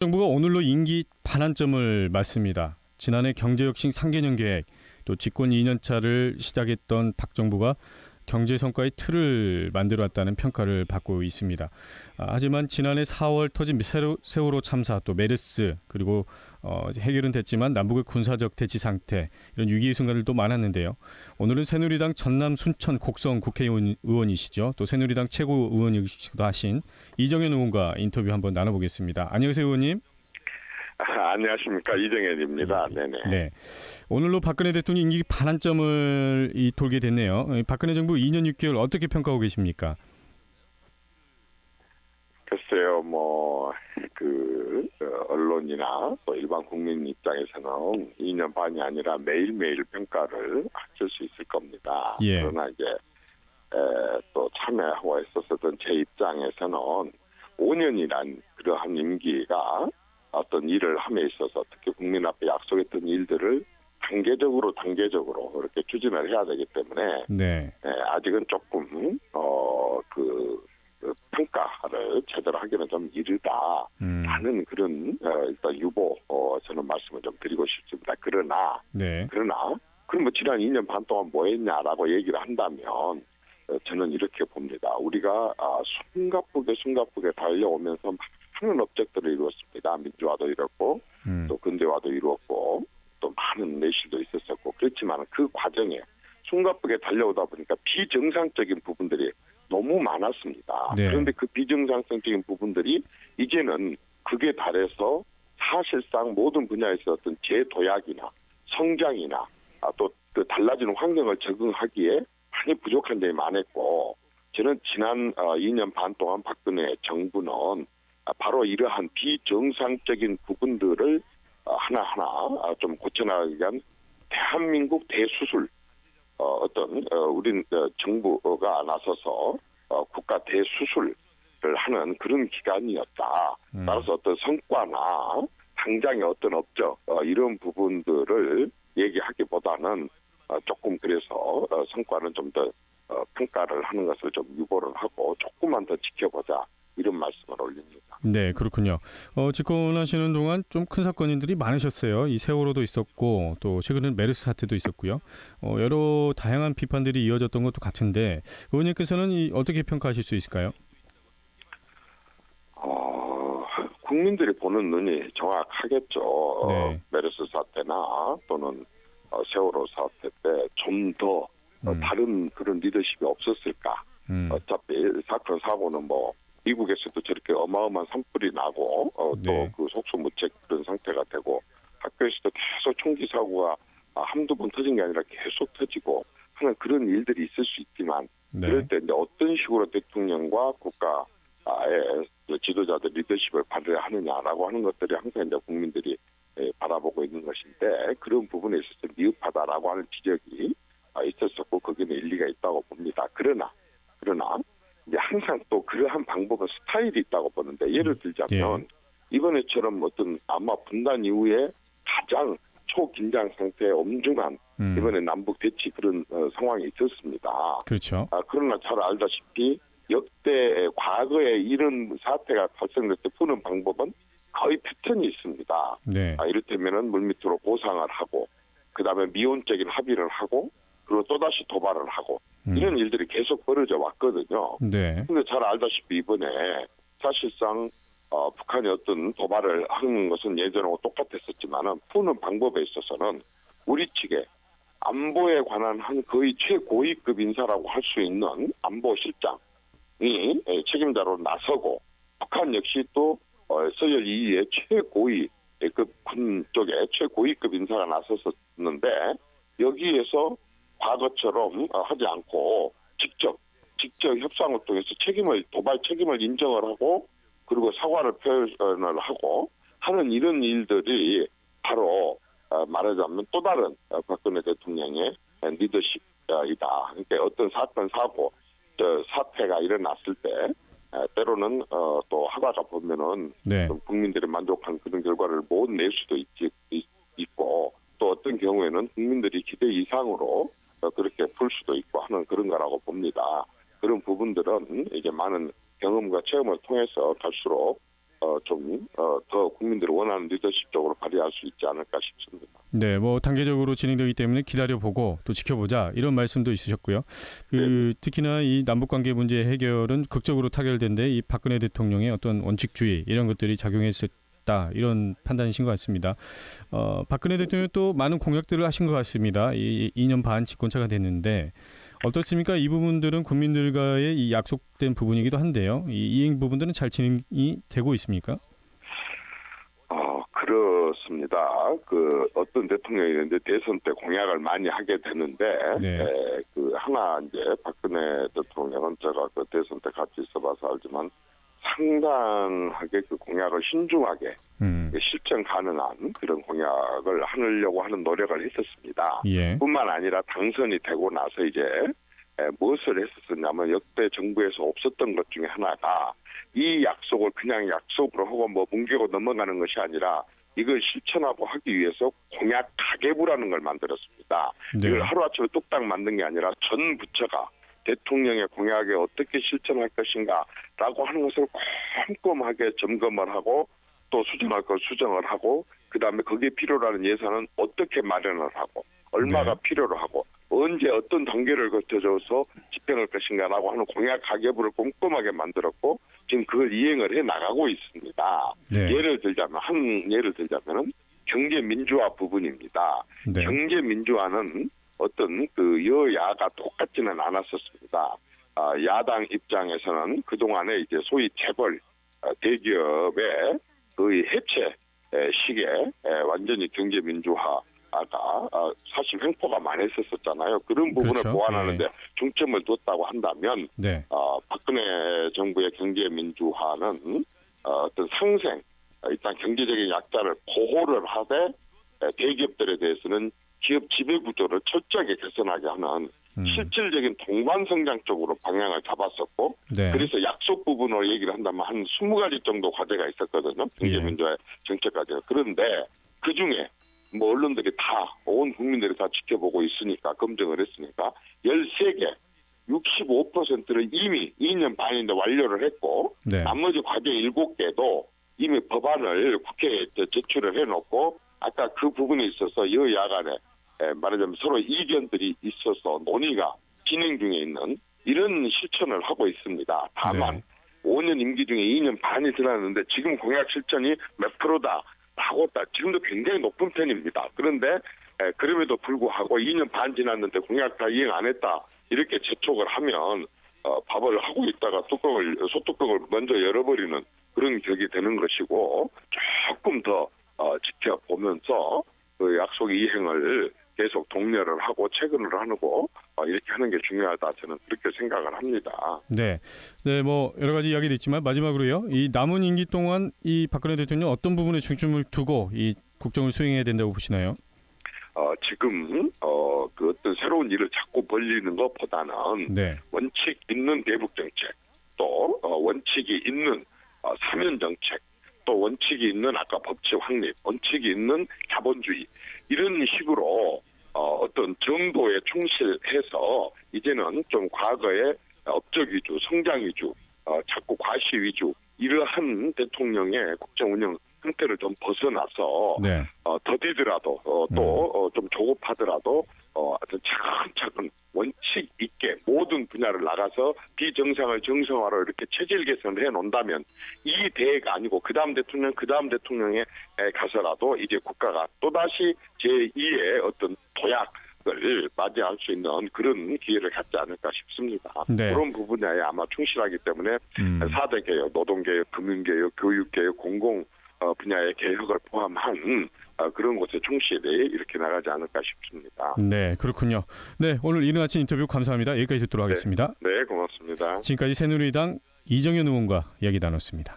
정부가 오늘로 임기 반환점을 맞습니다. 지난해 경제혁신 3개년 계획, 또 집권 2년차를 시작했던 박 정부가 경제 성과의 틀을 만들어왔다는 평가를 받고 있습니다. 하지만 지난해 4월 터진 세월호 참사, 또 메르스, 그리고 해결은 됐지만 남북의 군사적 대치 상태, 이런 위기의 순간들도 많았는데요. 오늘은 새누리당 전남 순천 곡성 국회의원이시죠. 또 새누리당 최고의원이시기도 하신 이정현 의원과 인터뷰 한번 나눠보겠습니다. 안녕하세요, 의원님. 안녕하십니까, 이정현입니다. 네네. 네. 오늘로 박근혜 대통령 임기 반환점을 돌게 됐네요. 박근혜 정부 2년 6개월 어떻게 평가하고 계십니까? 글쎄요, 언론이나 또 일반 국민 입장에서는 2년 반이 아니라 매일매일 평가를 하실 수 있을 겁니다. 예. 그러나 이제 또 참여하고 있었던 제 입장에서는 5년이란 그러한 임기가 어떤 일을 함에 있어서 특히 국민 앞에 약속했던 일들을 단계적으로 이렇게 추진을 해야 되기 때문에 네. 아직은 조금 평가를 제대로 하기는 좀 이르다 하는 그런 일단 유보 저는 말씀을 좀 드리고 싶습니다. 그러나 그럼 지난 2년 반 동안 뭐 했냐라고 얘기를 한다면 저는 이렇게 봅니다. 우리가 숨가쁘게 달려오면서 많은 업적들을 이루었습니다. 민주화도 이뤘고 또 근대화도 이루었고 또 많은 내실도 있었었고 그렇지만 그 과정에 숨가쁘게 달려오다 보니까 비정상적인 부분들이 너무 많았습니다. 네. 그런데 그 비정상적인 부분들이 이제는 극에 달해서 사실상 모든 분야에서 어떤 재도약이나 성장이나 또 그 달라지는 환경을 적응하기에 많이 부족한 점이 많았고 저는 지난 2년 반 동안 박근혜 정부는 바로 이러한 비정상적인 부분들을 하나하나 좀 고쳐나가기 위한 대한민국 대수술 우린 정부가 나서서 국가 대수술을 하는 그런 기간이었다. 따라서 어떤 성과나 당장의 어떤 업적 이런 부분들을 얘기하기보다는 조금 그래서 성과는 좀 더 평가를 하는 것을 좀 유보를 하고 조금만 더 지켜보자. 이런 말씀을 올립니다. 네, 그렇군요. 집권하시는 동안 좀 큰 사건들이 많으셨어요. 이 세월호도 있었고 또 최근에는 메르스 사태도 있었고요. 여러 다양한 비판들이 이어졌던 것도 같은데 의원님께서는 어떻게 평가하실 수 있을까요? 국민들이 보는 눈이 정확하겠죠. 네. 메르스 사태나 또는 세월호 사태 때 좀 더 다른 그런 리더십이 없었을까. 어차피 사건 사고는 미국에서도 저렇게 어마어마한 산불이 나고 또 그 속수무책 그런 상태가 되고 학교에서도 계속 총기 사고가 한두 번 터진 게 아니라 계속 터지고 하는 그런 일들이 있을 수 있지만 그럴 때 이제 어떤 식으로 대통령과 국가의 지도자들 리더십을 발휘하느냐라고 하는 것들이 항상 이제 국민들이 바라보고 있는 것인데 그런 부분에 있어서 미흡하다라고 하는 지적이 있었었고 거기는 일리가 있다고 봅니다. 그러나 이제 항상 또 그러한 방법은 스타일이 있다고 보는데 예를 들자면 이번에처럼 아마 분단 이후에 가장 초긴장 상태의 엄중한 이번에 남북 대치 그런 상황이 있었습니다. 그렇죠. 그러나 잘 알다시피 역대 과거에 이런 사태가 발생될 때 푸는 방법은 거의 패턴이 있습니다. 네. 이를테면은 물밑으로 보상을 하고 그다음에 미온적인 합의를 하고 그리고 또다시 도발을 하고 이런 일들이 계속 벌어져 왔거든요. 네. 그런데 잘 알다시피 이번에 사실상 북한이 어떤 도발을 하는 것은 예전하고 똑같았었지만은 푸는 방법에 있어서는 우리 측에 안보에 관한 한 거의 최고위급 인사라고 할 수 있는 안보실장이 책임자로 나서고 북한 역시 또 서열 2위의 최고위급 군 쪽에 최고위급 인사가 나섰었는데 여기에서 과거처럼 하지 않고 직접 협상을 통해서 도발 책임을 인정을 하고 그리고 사과를 표현을 하고 하는 이런 일들이 바로 말하자면 또 다른 박근혜 대통령의 리더십이다. 그러니까 어떤 사건 사고 사태가 일어났을 때 때로는 또 하다가 보면은 좀 국민들이 만족한 그런 결과를 못 낼 수도 있고 또 어떤 경우에는 국민들이 기대 이상으로 그렇게 풀 수도 있고 하는 그런 거라고 봅니다. 그런 부분들은 이제 많은 경험과 체험을 통해서 갈수록 더 국민들이 원하는 리더십적으로 발휘할 수 있지 않을까 싶습니다. 네, 뭐 단계적으로 진행되기 때문에 기다려보고 또 지켜보자 이런 말씀도 있으셨고요. 특히나 이 남북관계 문제 해결은 극적으로 타결된데 이 박근혜 대통령의 어떤 원칙주의 이런 것들이 작용했었다 이런 판단이신 것 같습니다. 박근혜 대통령 또 많은 공약들을 하신 것 같습니다. 이 2년 반 집권차가 됐는데 어떻습니까? 이 부분들은 국민들과의 이 약속된 부분이기도 한데요. 이 이행 부분들은 잘 진행이 되고 있습니까? 그렇습니다. 어떤 대통령이 있는데 대선 때 공약을 많이 하게 되는데, 네. 하나 이제 박근혜 대통령은 제가 그 대선 때 같이 있어봐서 알지만 상당하게 그 공약을 신중하게 실천 가능한 그런 공약을 하려고 하는 노력을 했었습니다. 예. 뿐만 아니라 당선이 되고 나서 이제 무엇을 했었냐면 역대 정부에서 없었던 것 중에 하나가 이 약속을 그냥 약속으로 하고 뭐 뭉개고 넘어가는 것이 아니라 이걸 실천하고 하기 위해서 공약 가계부라는 걸 만들었습니다. 네. 이걸 하루아침에 뚝딱 만든 게 아니라 전 부처가 대통령의 공약에 어떻게 실천할 것인가라고 하는 것을 꼼꼼하게 점검을 하고 또 수정할 걸 수정을 하고 그다음에 거기에 필요로 하는 예산은 어떻게 마련을 하고 얼마가 네. 필요로 하고 언제 어떤 단계를 거쳐서 집행할 것인가라고 하는 공약 가계부를 꼼꼼하게 만들었고 지금 그걸 이행을 해 나가고 있습니다. 네. 예를 들자면은 경제 민주화 부분입니다. 네. 경제 민주화는 어떤 그 여야가 똑같지는 않았었습니다. 야당 입장에서는 그 동안에 이제 소위 재벌 대기업의 거의 해체 시기에 완전히 경제 민주화가 사실 횡포가 많이 했었잖아요. 그런 부분을 그렇죠. 보완하는데 중점을 뒀다고 한다면 네. 박근혜 정부의 경제 민주화는 어떤 상생 일단 경제적인 약자를 보호를 하되 대기업들에 대해서는 기업 지배 구조를 철저하게 개선하게 하는 실질적인 동반 성장 쪽으로 방향을 잡았었고 네. 그래서 약속 부분으로 얘기를 한다면 한 20가지 정도 과제가 있었거든요. 경제민주화 정책 과제가. 그런데 그중에 뭐 언론들이 다 온 국민들이 다 지켜보고 있으니까 검증을 했으니까 13개 65%를 이미 2년 반인데 완료를 했고 네. 나머지 과제 7개도 이미 법안을 국회에 제출을 해놓고 아까 그 부분에 있어서 여야 간에 말하자면 서로 이견들이 있어서 논의가 진행 중에 있는 이런 실천을 하고 있습니다. 다만 네. 5년 임기 중에 2년 반이 지났는데 지금 공약 실천이 몇 프로다 라고 지금도 굉장히 높은 편입니다. 그런데 그럼에도 불구하고 2년 반 지났는데 공약 다 이행 안 했다 이렇게 재촉을 하면 밥을 하고 있다가 소뚜껑을 먼저 열어버리는 그런 격이 되는 것이고 조금 더 지켜보면서 그 약속 이행을 계속 독려를 하고 체근을 하고 이렇게 하는 게 중요하다 저는 그렇게 생각을 합니다. 네, 네, 뭐 여러 가지 이야기도 있지만 마지막으로요. 이 남은 임기 동안 이 박근혜 대통령 어떤 부분에 중점을 두고 이 국정을 수행해야 된다고 보시나요? 지금 그 어떤 새로운 일을 자꾸 벌리는 것보다는 네. 원칙 있는 대북 정책, 또 원칙이 있는 사면 정책, 또 원칙이 있는 아까 법치 확립, 원칙이 있는 자본주의 이런 식으로 어떤 정도에 충실해서 이제는 좀 과거의 업적 위주, 성장 위주, 자꾸 과시 위주 이러한 대통령의 국정 운영 형태를 좀 벗어나서 네. 더디더라도 또 좀 조급하더라도 어떤 차근차근 원칙 있게 모든 분야를 나가서 비정상을 정상화로 이렇게 체질 개선을 해놓는다면 이 대회가 아니고 그 다음 대통령에 가서라도 이제 국가가 또다시 제2의 어떤 도약을 맞이할 수 있는 그런 기회를 갖지 않을까 싶습니다. 네. 그런 부분에 아마 충실하기 때문에 4대 개혁, 노동개혁, 금융개혁, 교육개혁, 공공 분야의 개혁을 포함한 그런 곳에 충실히 이렇게 나가지 않을까 싶습니다. 네, 그렇군요. 네, 오늘 이른 아침 인터뷰 감사합니다. 여기까지 듣도록 하겠습니다. 네, 고맙습니다. 지금까지 새누리당 이정현 의원과 이야기 나눴습니다.